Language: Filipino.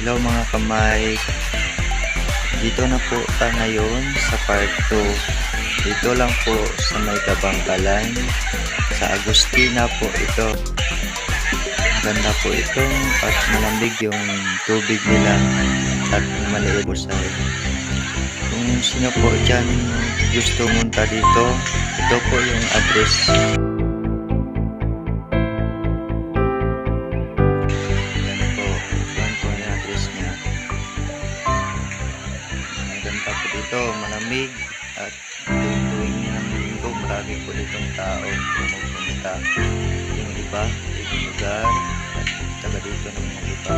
Hello mga kamay, dito na po tayo ngayon sa part 2. Dito lang po sa may Kabangkalan, sa Agustina po ito. Ganda po itong at malamig yung tubig nila at maliit po sa kung sino po dyan gusto munta dito, ito po yung address. Maganda po dito, malamig at tuwing ng linggo marami po ditong tao pumupunta. Yung iba, ibang lugar at taga dito ng mga iba.